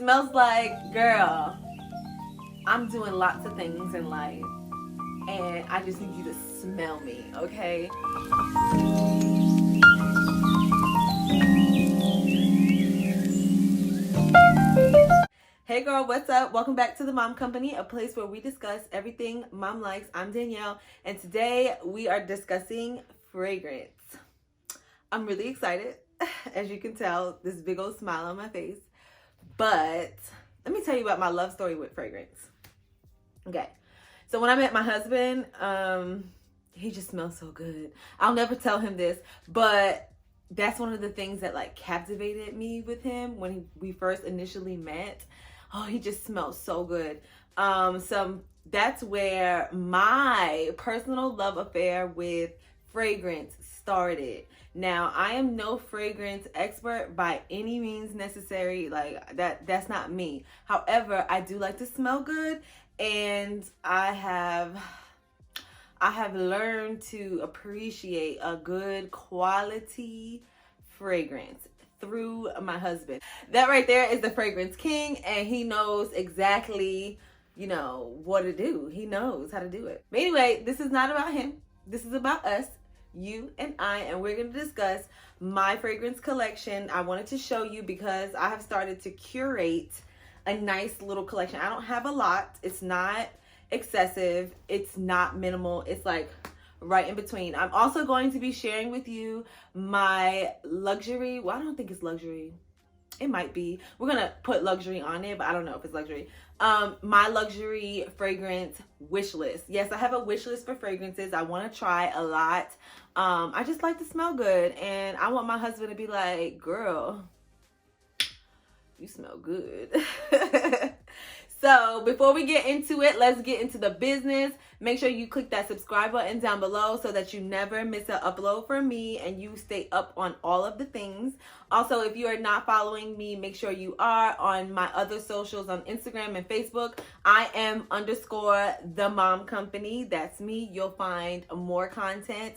smells like, girl, I'm doing lots of things in life and I just need you to smell me, okay? Hey girl, what's up? Welcome back to the Mom Company, a place where we discuss everything mom likes. I'm Danielle, and today we are discussing fragrance. I'm really excited, as you can tell, this big old smile on my face. But let me tell you about my love story with fragrance. Okay, so when I met my husband, he just smells so good. I'll never tell him this, but that's one of the things that like captivated me with him when we first initially met. Oh, he just smells so good. So that's where my personal love affair with fragrance started. Now, I am no fragrance expert by any means necessary. Like that's not me. However, I do like to smell good, and I have learned to appreciate a good quality fragrance through my husband. That right there is the fragrance king, and he knows exactly, what to do. He knows how to do it. But anyway, this is not about him. This is about us, you and I, and we're going to discuss my fragrance collection. I wanted to show you because I have started to curate a nice little collection. I don't have a lot. It's not excessive. It's not minimal. It's like right in between. I'm also going to be sharing with you my luxury. Well, I don't think it's luxury. It might be. We're going to put luxury on it, but I don't know if it's luxury. My luxury fragrance wish list. Yes, I have a wish list for fragrances. I want to try a lot. I just like to smell good, and I want my husband to be like, girl, you smell good. So before we get into it, let's get into the business. Make sure you click that subscribe button down below so that you never miss an upload from me and you stay up on all of the things. Also, if you are not following me, make sure you are on my other socials on Instagram and Facebook. I am _ the Mom Company. That's me. You'll find more content.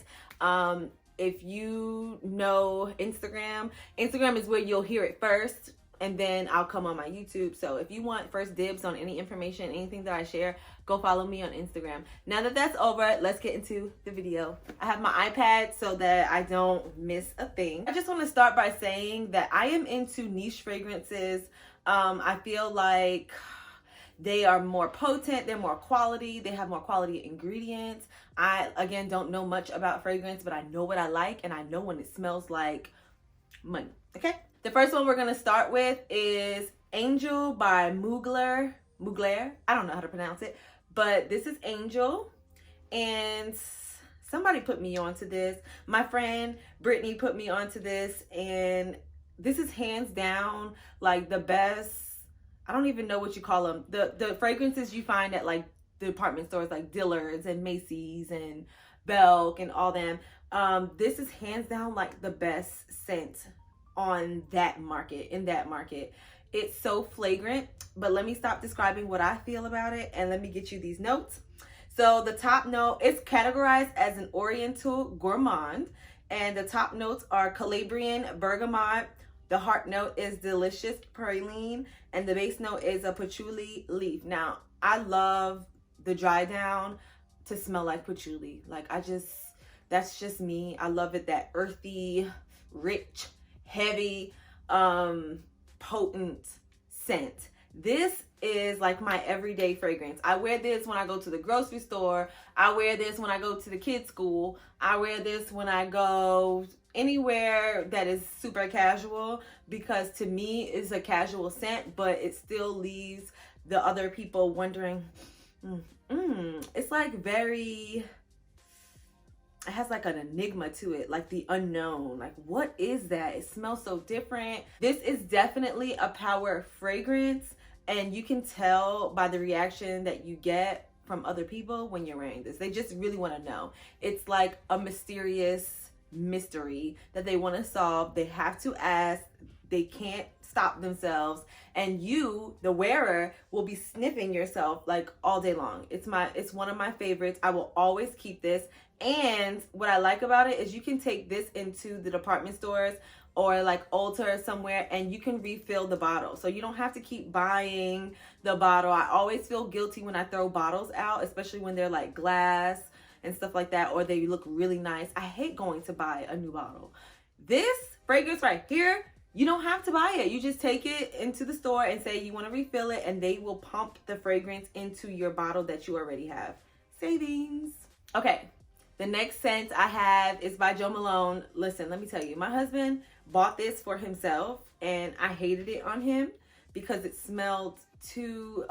If you know Instagram is where you'll hear it first, and then I'll come on my YouTube. So if you want first dibs on any information, anything that I share, go follow me on Instagram. Now that that's over, let's get into the video. I have my iPad so that I don't miss a thing. I just want to start by saying that I am into niche fragrances. I feel like they are more potent, they're more quality, they have more quality ingredients. I, again, don't know much about fragrance, but I know what I like, and I know when it smells like money, okay? The first one we're going to start with is Angel by Mugler. I don't know how to pronounce it, but this is Angel, and somebody put me onto this. My friend Brittany put me onto this, and this is hands down like the best. I don't even know what you call them. The fragrances you find at like the department stores like Dillard's and Macy's and Belk and all them. This is hands down like the best scent on that market, in that market. It's so flagrant, but let me stop describing what I feel about it and let me get you these notes. So the top note, it's categorized as an Oriental gourmand, and the top notes are Calabrian bergamot. The heart note is delicious praline, and the base note is a patchouli leaf. Now, I love the dry down to smell like patchouli. Like that's just me. I love it, that earthy, rich, heavy, potent scent. This is like my everyday fragrance. I wear this when I go to the grocery store. I wear this when I go to the kids' school. I wear this when I go anywhere that is super casual, because to me it's a casual scent, but it still leaves the other people wondering, it's like very, it has like an enigma to it, like the unknown. Like, what is that? It smells so different. This is definitely a power fragrance, and you can tell by the reaction that you get from other people when you're wearing this. They just really want to know. It's like a mysterious mystery that they want to solve. They have to ask. They can't stop themselves, and you, the wearer, will be sniffing yourself like all day long. It's one of my favorites. I will always keep this. And what I like about it is you can take this into the department stores or like Ulta or somewhere, and you can refill the bottle. So you don't have to keep buying the bottle. I always feel guilty when I throw bottles out, especially when they're like glass and stuff like that, or they look really nice. I hate going to buy a new bottle. This fragrance right here, you don't have to buy it. You just take it into the store and say you want to refill it, and they will pump the fragrance into your bottle that you already have. Savings. Okay, the next scent I have is by Jo Malone. Listen, let me tell you, my husband bought this for himself, and I hated it on him because it smelled too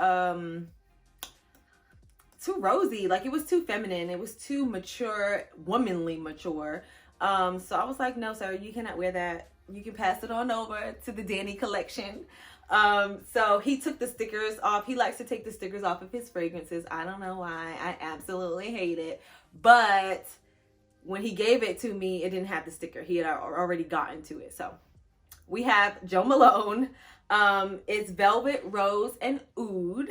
rosy. Like, it was too feminine. It was too mature, womanly mature. So I was like, no, sir, you cannot wear that. You can pass it on over to the Danny collection. So he took the stickers off. He likes to take the stickers off of his fragrances. I don't know why. I absolutely hate it. But when he gave it to me, it didn't have the sticker. He had already gotten to it. So we have Jo Malone. It's Velvet, Rose, and Oud.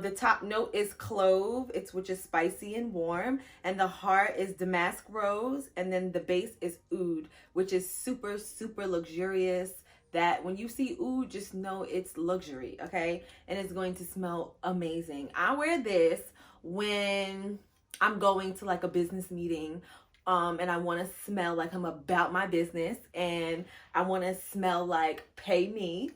The top note is clove, which is spicy and warm, and the heart is damask rose, and then the base is oud, which is super, super luxurious. That when you see oud, just know it's luxury, okay? And it's going to smell amazing. I wear this when I'm going to like a business meeting, and I want to smell like I'm about my business, and I want to smell like pay me.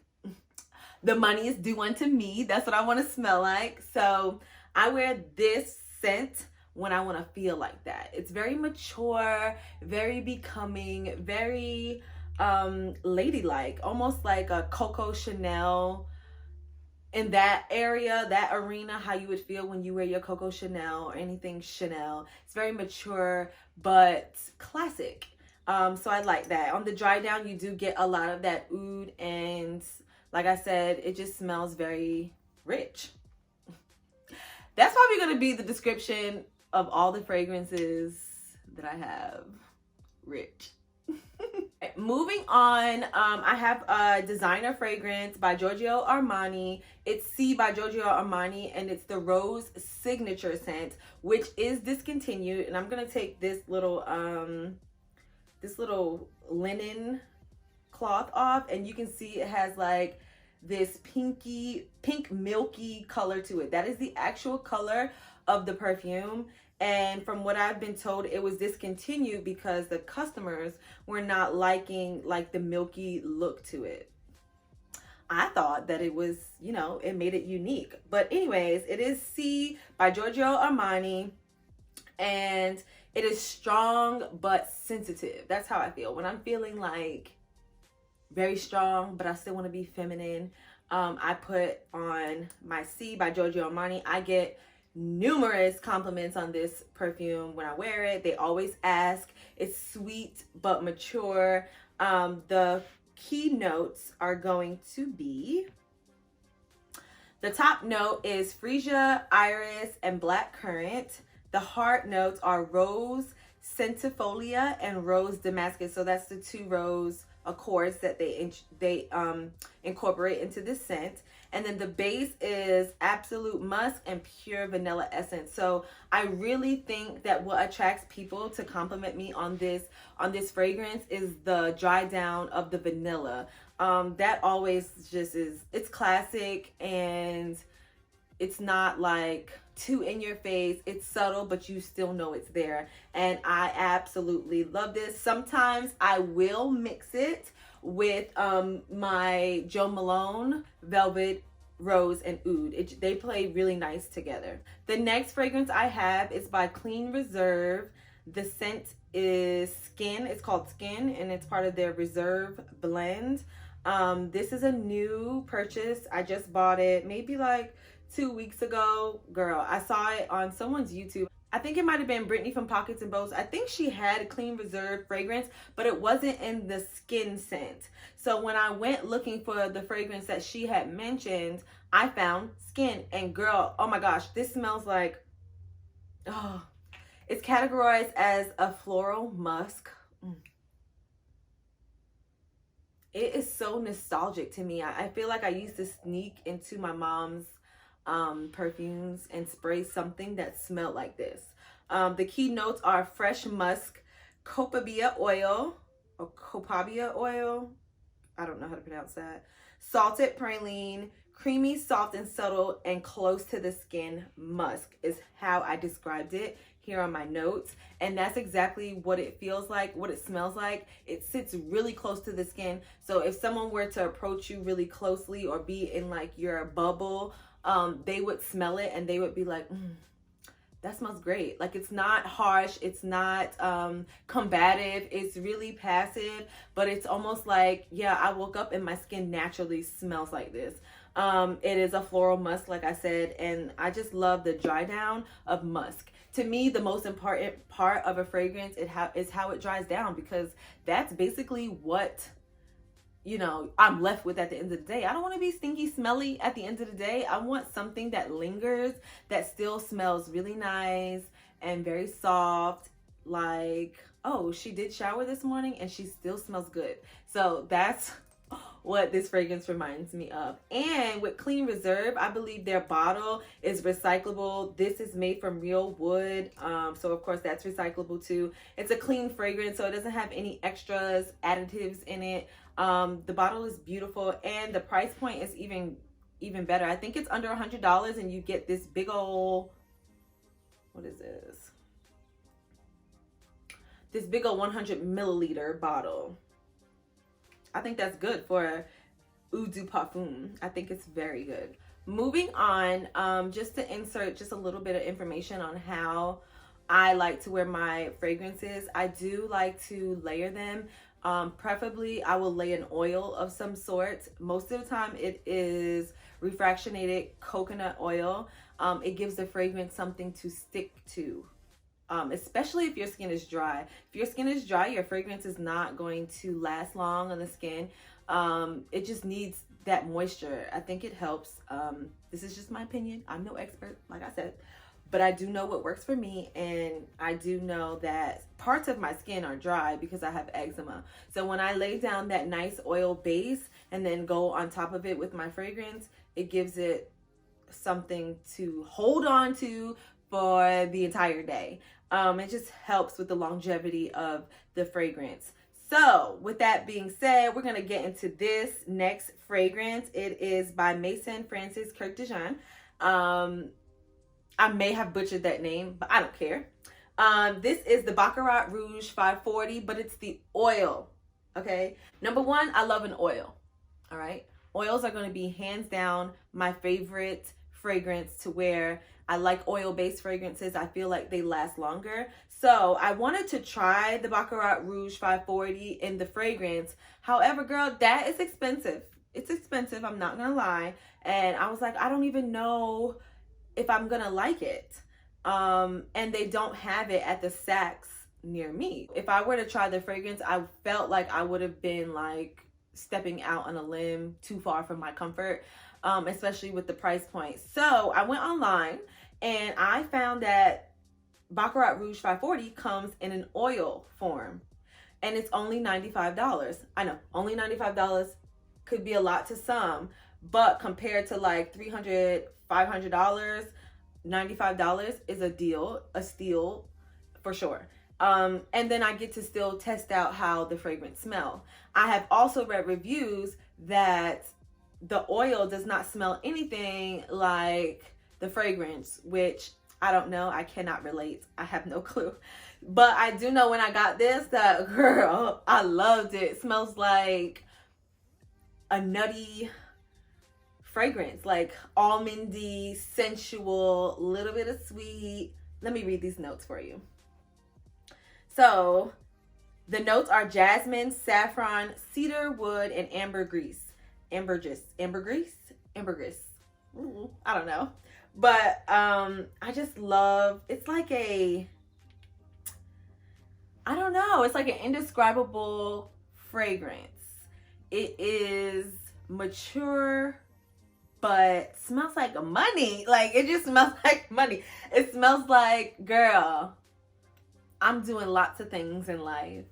The money is due unto me. That's what I want to smell like. So I wear this scent when I want to feel like that. It's very mature, very becoming, very ladylike, almost like a Coco Chanel. In that area, that arena, how you would feel when you wear your Coco Chanel or anything Chanel. It's very mature, but classic. So I like that. On the dry down, you do get a lot of that oud, and like I said, it just smells very rich. That's probably going to be the description of all the fragrances that I have. Rich. Moving on, I have a designer fragrance by Giorgio Armani. It's C by Giorgio Armani, and it's the Rose Signature Scent, which is discontinued. And I'm going to take this little linen cloth off, and you can see it has like this pink milky color to it. That is the actual color of the perfume, and from what I've been told, it was discontinued because the customers were not liking like the milky look to it. I thought that it was, you know, it made it unique. But anyways, it is C by Giorgio Armani, and it is strong but sensitive. That's how I feel when I'm feeling like very strong, but I still want to be feminine. I put on my C by Giorgio Armani. I get numerous compliments on this perfume when I wear it. They always ask. It's sweet but mature. The key notes are going to be, the top note is freesia, iris, and black currant. The heart notes are rose centifolia and rose damascus. So that's the two rose accords that they incorporate into this scent. And then the base is absolute musk and pure vanilla essence. So I really think that what attracts people to compliment me on this fragrance is the dry down of the vanilla. That always just is, it's classic, and it's not like too in your face. It's subtle, but you still know it's there. And I absolutely love this. Sometimes I will mix it with my Jo Malone Velvet, Rose, and Oud. They play really nice together. The next fragrance I have is by Clean Reserve. The scent is Skin. It's called Skin, and it's part of their Reserve blend. This is a new purchase. I just bought it maybe like 2 weeks ago. Girl, I saw it on someone's YouTube. I think it might have been Brittany from Pockets and Bows. I think she had a Clean Reserve fragrance, but it wasn't in the Skin scent. So when I went looking for the fragrance that she had mentioned, I found Skin. And girl, oh my gosh, this smells like, oh, it's categorized as a floral musk. It is so nostalgic to me. I feel like I used to sneak into my mom's perfumes and spray something that smelled like this. The key notes are fresh musk, copaiba oil, copaiba oil. I don't know how to pronounce that. Salted praline, creamy, soft, and subtle, and close to the skin musk is how I described it here on my notes. And that's exactly what it feels like, what it smells like. It sits really close to the skin. So if someone were to approach you really closely or be in like your bubble, they would smell it and they would be like, that smells great. Like, it's not harsh, it's not combative, it's really passive, but it's almost like, yeah, I woke up and my skin naturally smells like this. It is a floral musk, like I said, and I just love the dry down of musk. To me, the most important part of a fragrance is how it dries down, because that's basically what, you know, I'm left with at the end of the day. I don't want to be stinky, smelly at the end of the day. I want something that lingers, that still smells really nice and very soft. Like, oh, she did shower this morning and she still smells good. So that's what this fragrance reminds me of. And with Clean Reserve, I believe their bottle is recyclable. This is made from real wood, so of course that's recyclable too. It's a clean fragrance, so it doesn't have any extras, additives in it. The bottle is beautiful, and the price point is even better. I think it's under $100, and you get this big old, what is this? This big old 100 milliliter bottle. I think that's good for Eau de Parfum. I think it's very good. Moving on, just to insert just a little bit of information on how I like to wear my fragrances. I do like to layer them. Preferably, I will lay an oil of some sort. Most of the time, it is refractionated coconut oil. It gives the fragrance something to stick to. Especially if your skin is dry. If your skin is dry, your fragrance is not going to last long on the skin. It just needs that moisture. I think it helps. This is just my opinion. I'm no expert, like I said, but I do know what works for me, and I do know that parts of my skin are dry because I have eczema. So when I lay down that nice oil base and then go on top of it with my fragrance, it gives it something to hold on to for the entire day. It just helps with the longevity of the fragrance. So with that being said, we're gonna get into this next fragrance. It is by Maison Francis Kirk de Jean. I may have butchered that name, but I don't care. This is the Baccarat Rouge 540, but it's the oil, okay? Number one, I love an oil, all right? Oils are gonna be hands down my favorite fragrance to wear. I like oil-based fragrances. I feel like they last longer. So I wanted to try the Baccarat Rouge 540 in the fragrance. However, girl, that is expensive. It's expensive, I'm not gonna lie. And I was like, I don't even know if I'm gonna like it. And they don't have it at the Saks near me. If I were to try the fragrance, I felt like I would have been like stepping out on a limb too far from my comfort, especially with the price point. So I went online and I found that Baccarat Rouge 540 comes in an oil form, and it's only $95. I know, only $95 could be a lot to some, but compared to like $300, $500, $95 is a steal for sure. And then I get to still test out how the fragrance smell. I have also read reviews that the oil does not smell anything like the fragrance, which I don't know. I cannot relate. I have no clue. But I do know when I got this that, girl, I loved it. It smells like a nutty fragrance, like almondy, sensual, little bit of sweet. Let me read these notes for you. So the notes are jasmine, saffron, cedar wood, and ambergris. Ambergris. I don't know. But I just love, it's like a, I don't know, it's like an indescribable fragrance. It is mature, but smells like money. Like, it just smells like money. It smells like, girl, I'm doing lots of things in life,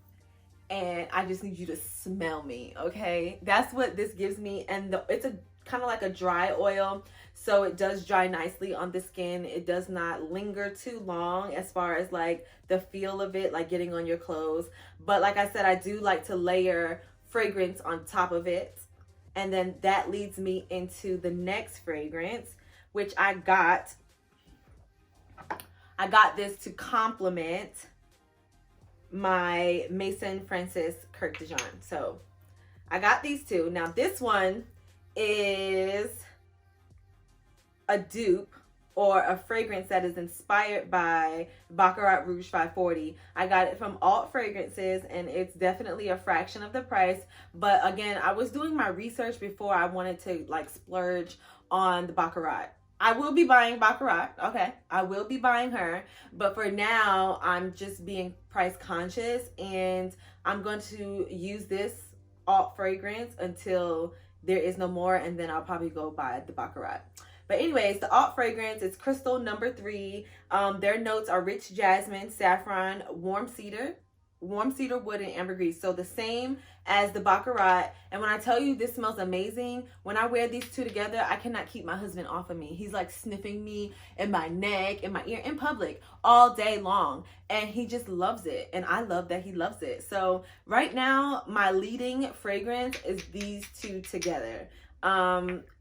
and I just need you to smell me, okay? That's what this gives me. And it's a kind of like a dry oil. So it does dry nicely on the skin. It does not linger too long as far as like the feel of it, like getting on your clothes. But like I said, I do like to layer fragrance on top of it. And then that leads me into the next fragrance, which I got this to complement my Maison Francis Kirk de Jean. So I got these two. Now this one is a dupe or a fragrance that is inspired by Baccarat Rouge 540. I got it from Alt Fragrances, and it's definitely a fraction of the price. But again, I was doing my research before I wanted to like splurge on the Baccarat. I will be buying Baccarat, okay? I will be buying her. But for now, I'm just being price conscious, and I'm going to use this Alt fragrance until there is no more, and then I'll probably go buy the Baccarat. But anyways, the Alt fragrance is Crystal number 3. Their notes are rich jasmine, saffron, warm cedar wood, and ambergris. So the same as the Baccarat. And when I tell you this smells amazing, when I wear these two together, I cannot keep my husband off of me. He's like sniffing me in my neck, in my ear, in public all day long. And he just loves it. And I love that he loves it. So right now, my leading fragrance is these two together.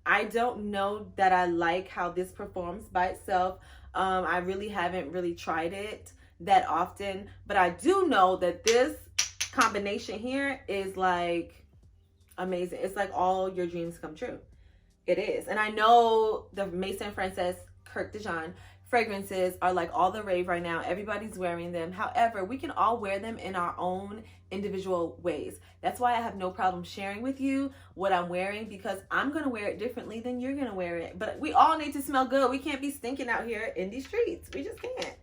I don't know that I like how this performs by itself. I really haven't really tried it that often, but I do know that this combination here is like amazing. It's like all your dreams come true. It is. And I know the Maison Francis Kirk de Jean fragrances are like all the rave right now. Everybody's wearing them. However, we can all wear them in our own individual ways. That's why I have no problem sharing with you what I'm wearing, because I'm going to wear it differently than you're going to wear it. But we all need to smell good. We can't be stinking out here in these streets. We just can't.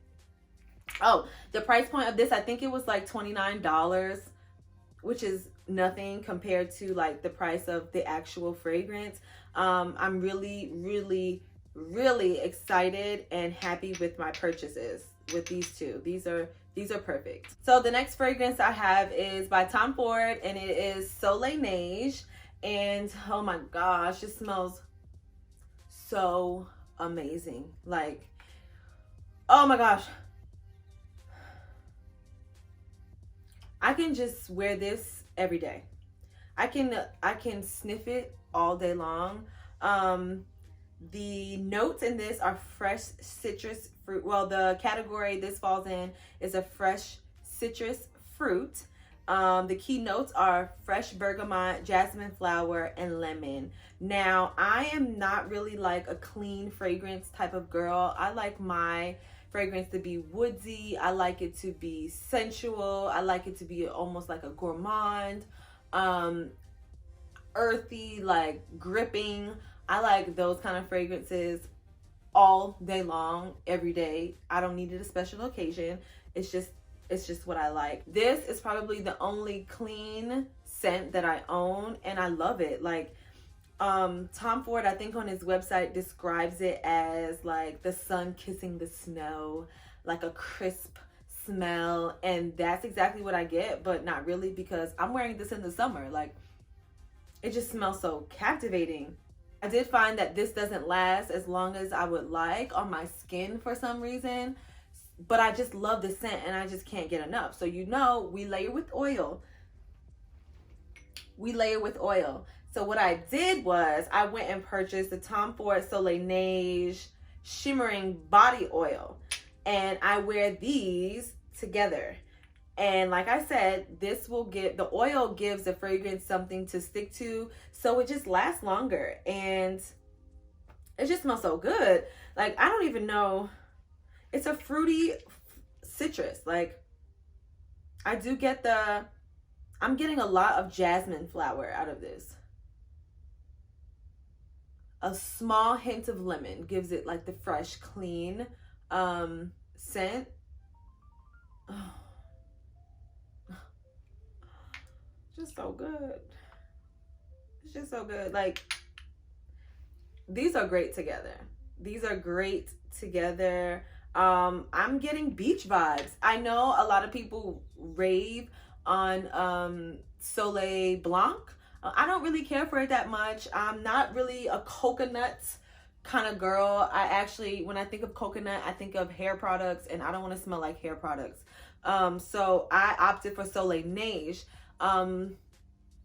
Oh, the price point of this, I think it was like $29, which is nothing compared to like the price of the actual fragrance. I'm really excited and happy with my purchases with these two. These are perfect. So the next fragrance I have is by Tom Ford, and it is Solei Nage. And oh my gosh, it smells so amazing. Like, oh my gosh. I can just wear this every day. I can sniff it all day long. The notes in this are fresh citrus fruit. Well, the category this falls in is a fresh citrus fruit. The key notes are fresh bergamot, jasmine flower, and lemon. Now, I am not really like a clean fragrance type of girl. I like my fragrance to be woodsy. I like it to be sensual. I like it to be almost like a gourmand, earthy, like gripping. I like those kind of fragrances all day long, every day. I don't need it a special occasion. It's just what I like. This is probably the only clean scent that I own, and I love it. Like, Tom Ford, I think on his website, describes it as like the sun kissing the snow, like a crisp smell. And that's exactly what I get, but not really, because I'm wearing this in the summer. Like, it just smells so captivating. I did find that this doesn't last as long as I would like on my skin for some reason, but I just love the scent and I just can't get enough. So, you know, we layer with oil. So what I did was I went and purchased the Tom Ford Solei Nage Shimmering Body Oil, and I wear these together. And like I said, the oil gives the fragrance something to stick to, so it just lasts longer, and it just smells so good. Like, I don't even know, it's a fruity citrus. Like, I'm getting a lot of jasmine flower out of this. A small hint of lemon gives it like the fresh, clean scent. Oh. Just so good. It's just so good. Like, these are great together. I'm getting beach vibes. I know a lot of people rave on Soleil Blanc. I don't really care for it that much. I'm not really a coconut kind of girl. I actually, when I think of coconut, I think of hair products, and I don't want to smell like hair products. So I opted for Solei Nage.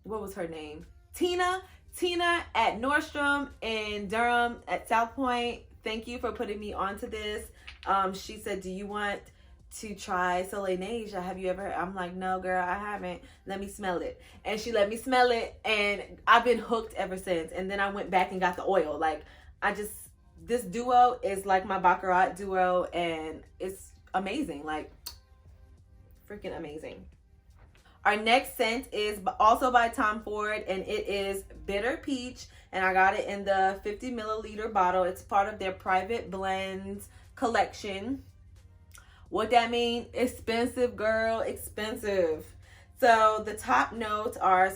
What was her name? Tina at Nordstrom in Durham at South Point. Thank you for putting me onto this. She said, do you want to try Solei Nage? Have you ever? I'm like, no, girl, I haven't. Let me smell it. And she let me smell it, and I've been hooked ever since. And then I went back and got the oil. Like, this duo is like my Baccarat duo, and it's amazing. Like, freaking amazing. Our next scent is also by Tom Ford, and it is Bitter Peach, and I got it in the 50 milliliter bottle. It's part of their private blends collection. What that mean? Expensive, girl, expensive. So the top notes are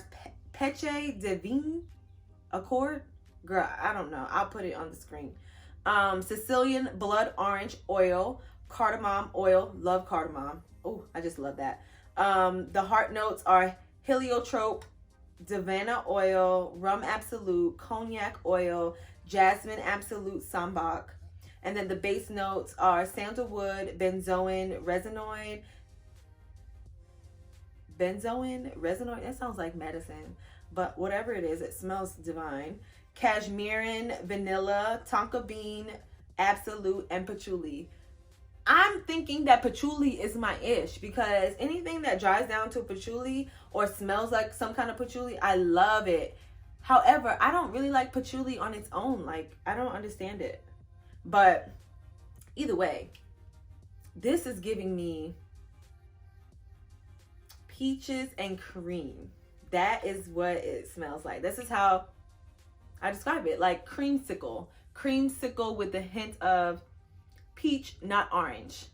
Peche Divine Accord. Girl, I don't know. I'll put it on the screen. Sicilian blood orange oil, cardamom oil. Love cardamom. Oh, I just love that. The heart notes are heliotrope, Davana oil, rum absolute, cognac oil, jasmine absolute sambac. And then the base notes are sandalwood, benzoin, resinoid. That sounds like medicine, but whatever it is, it smells divine. Cashmerean, vanilla, tonka bean, absolute, and patchouli. I'm thinking that patchouli is my ish, because anything that dries down to patchouli or smells like some kind of patchouli, I love it. However, I don't really like patchouli on its own. Like, I don't understand it. But either way, this is giving me peaches and cream. That is what it smells like. This is how I describe it. Like creamsicle with a hint of peach, not orange.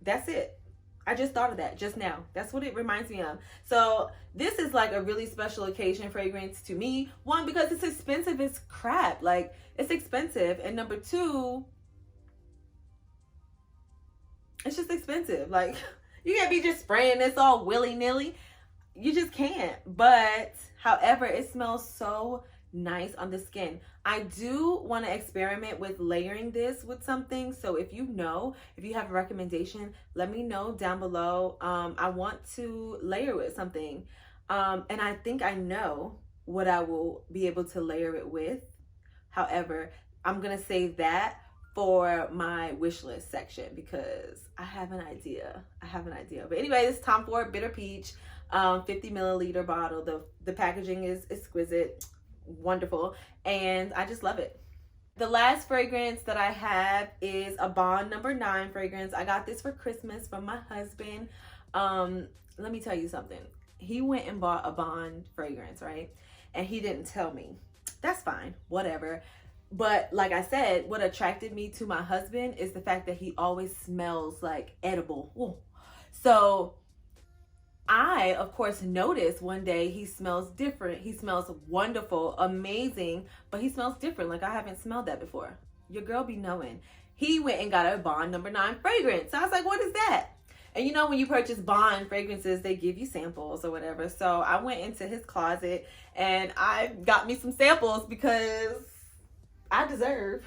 That's it. I just thought of that just now. That's what it reminds me of. So this is like a really special occasion fragrance to me. One, because it's expensive as crap. Like, it's expensive. And number two, it's just expensive. Like, you can't be just spraying this all willy-nilly. You just can't. But however, it smells so nice on the skin. I do want to experiment with layering this with something. So if you have a recommendation, let me know down below. I want to layer with something. And I think I know what I will be able to layer it with. However, I'm going to save that for my wish list section, because I have an idea. But anyway, this Tom Ford Bitter Peach 50 milliliter bottle. The packaging is exquisite, wonderful, and I just love it. The last fragrance that I have is a Bond No. 9 fragrance. I got this for Christmas from my husband. Let me tell you something. He went and bought a Bond fragrance, right? And he didn't tell me. That's fine, whatever. But like I said, what attracted me to my husband is the fact that he always smells like edible. Ooh. So I, of course, noticed one day he smells different. He smells wonderful, amazing, but he smells different. Like, I haven't smelled that before. Your girl be knowing. He went and got a Bond No. 9 fragrance. So I was like, what is that? And you know, when you purchase Bond fragrances, they give you samples or whatever. So I went into his closet and I got me some samples, because I deserve.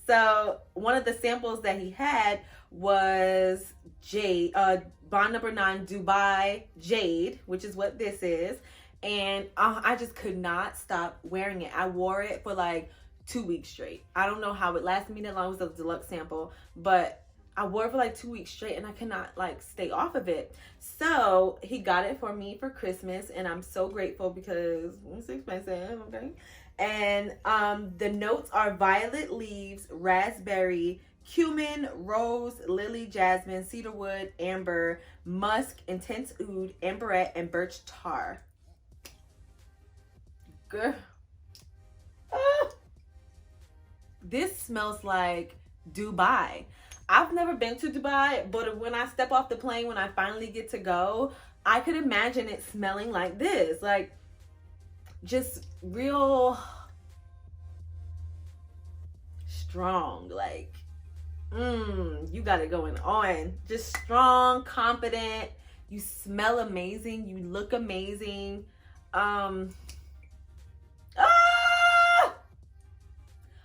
So one of the samples that he had was Bond No. 9 Dubai Jade, which is what this is. And I just could not stop wearing it. I wore it for like 2 weeks straight. I don't know how it lasted me that long. It was a deluxe sample, but I wore it for like 2 weeks straight and I could not like stay off of it. So he got it for me for Christmas, and I'm so grateful because it's expensive, okay? And the notes are violet leaves, raspberry, cumin, rose, lily, jasmine, cedarwood, amber, musk, intense oud, amberette, and birch tar. Girl. This smells like Dubai. I've never been to Dubai, but when I step off the plane, when I finally get to go, I could imagine it smelling like this. Like, just real strong. Like, you got it going on. Just strong, confident. You smell amazing. You look amazing. I'm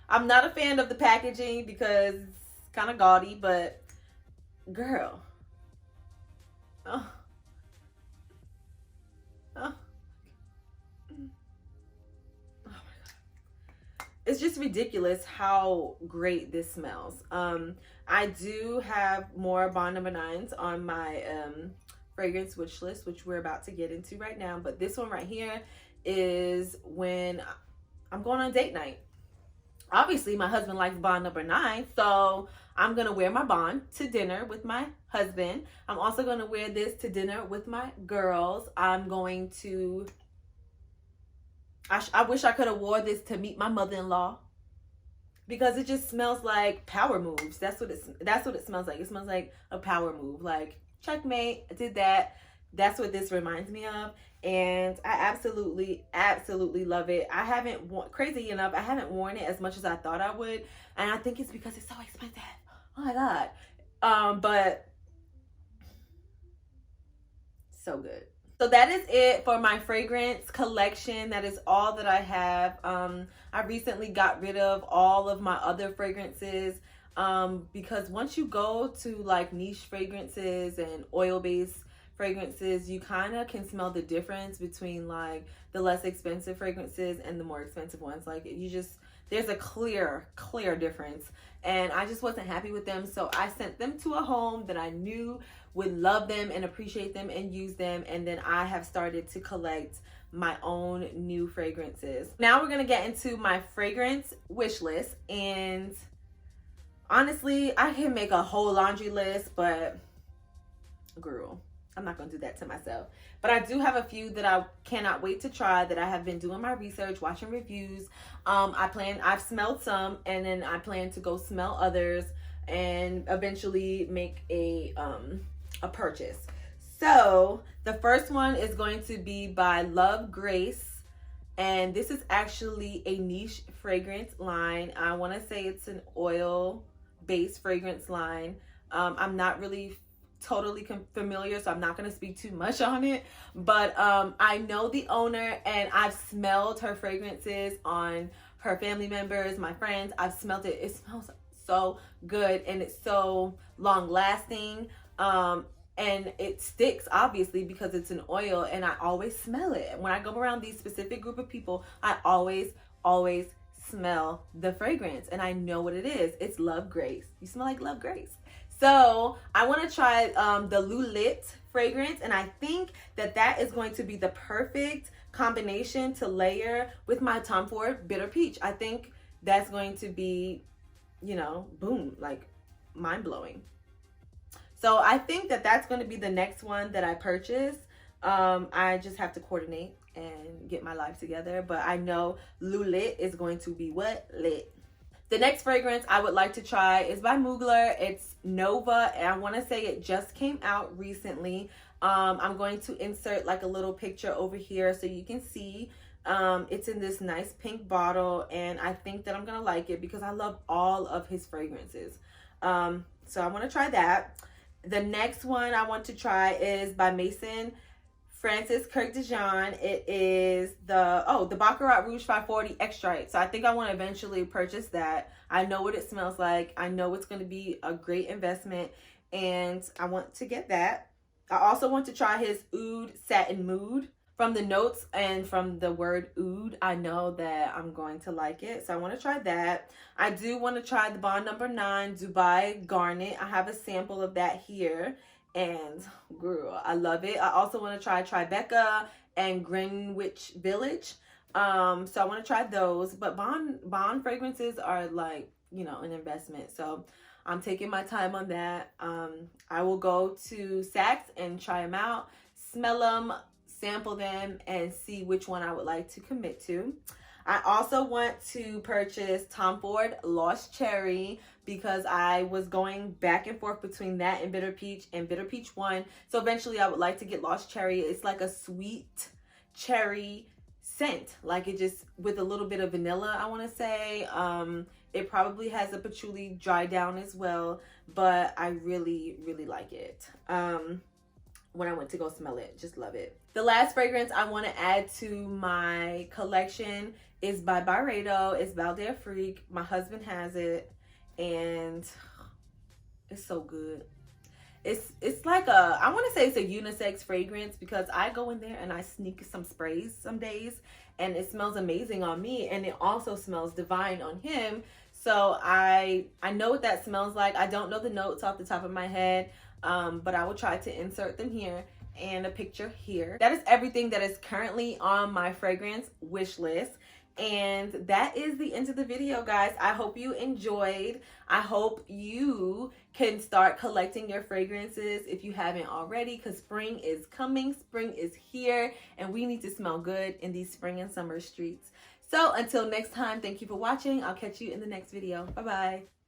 not a fan of the packaging because it's kind of gaudy, but girl. Oh. Oh. It's just ridiculous how great this smells. I do have more Bond number 9s on my fragrance wish list, which we're about to get into right now. But this one right here is when I'm going on date night. Obviously, my husband likes Bond number 9, so I'm going to wear my Bond to dinner with my husband. I'm also going to wear this to dinner with my girls. I'm going to... I wish I could have wore this to meet my mother-in-law, because it just smells like power moves. That's what it smells like. It smells like a power move. Like, checkmate, I did that. That's what this reminds me of. And I absolutely love it. I haven't crazy enough, I haven't worn it as much as I thought I would. And I think it's because it's so expensive. Oh my God. But so good. So that is it for my fragrance collection. That is all that I have. I recently got rid of all of my other fragrances because once you go to like niche fragrances and oil-based fragrances, you kind of can smell the difference between like the less expensive fragrances and the more expensive ones. Like there's a clear difference, and I just wasn't happy with them. So I sent them to a home that I knew would love them and appreciate them and use them. And then I have started to collect my own new fragrances. Now we're gonna get into my fragrance wish list. And honestly, I can make a whole laundry list, but girl, I'm not gonna do that to myself. But I do have a few that I cannot wait to try, that I have been doing my research, watching reviews. I've smelled some, and then I plan to go smell others and eventually make a purchase. So the first one is going to be by Love Grace, and this is actually a niche fragrance line. I want to say it's an oil based fragrance line. I'm not really totally familiar, so I'm not going to speak too much on it, but I know the owner, and I've smelled her fragrances on her family members, my friends. I've smelled it. It smells so good, and it's so long lasting, and it sticks obviously because it's an oil, and I always smell it when I go around these specific group of people. I always smell the fragrance, and I know what it is. It's Love Grace. You smell like Love Grace. So I want to try the Lulit fragrance, and I think that is going to be the perfect combination to layer with my Tom Ford Bitter Peach. I think that's going to be, you know, boom, like mind-blowing. So I think that's going to be the next one that I purchase. I just have to coordinate and get my life together, but I know Lulit is going to be what? Lit. The next fragrance I would like to try is by Mugler. It's Nova, and I want to say it just came out recently. I'm going to insert like a little picture over here so you can see. It's in this nice pink bottle, and I think that I'm going to like it because I love all of his fragrances. So I want to try that. The next one I want to try is by Maison Francis Kirk Dijon. It is the Baccarat Rouge 540 Extra. So I think I want to eventually purchase that. I know what it smells like. I know it's going to be a great investment, and I want to get that. I also want to try his Oud Satin Mood. From the notes and from the word oud, I know that I'm going to like it. So I want to try that. I do want to try the Bond number 9 Dubai Garnet. I have a sample of that here, and girl, I love it. I also want to try Tribeca and Greenwich Village. So I want to try those. But Bond fragrances are like, you know, an investment. So I'm taking my time on that. I will go to Saks and try them out, smell them, sample them, and see which one I would like to commit to. I also want to purchase Tom Ford Lost Cherry because I was going back and forth between that and Bitter Peach and Bitter Peach 1. So eventually I would like to get Lost Cherry. It's like a sweet cherry scent, like it just with a little bit of vanilla, I want to say. It probably has a patchouli dry down as well, but I really like it. when I went to go smell it. Just love it. The last fragrance I want to add to my collection is by Byredo. It's Balde Freak. My husband has it, and it's so good. It's like I want to say it's a unisex fragrance, because I go in there and I sneak some sprays some days, and it smells amazing on me, and it also smells divine on him. So I know what that smells like. I don't know the notes off the top of my head, but I will try to insert them here and a picture here. That is everything that is currently on my fragrance wish list. And that is the end of the video, guys. I hope you enjoyed. I hope you can start collecting your fragrances if you haven't already, because spring is coming. Spring is here, and we need to smell good in these spring and summer streets. So until next time, thank you for watching. I'll catch you in the next video. Bye-bye.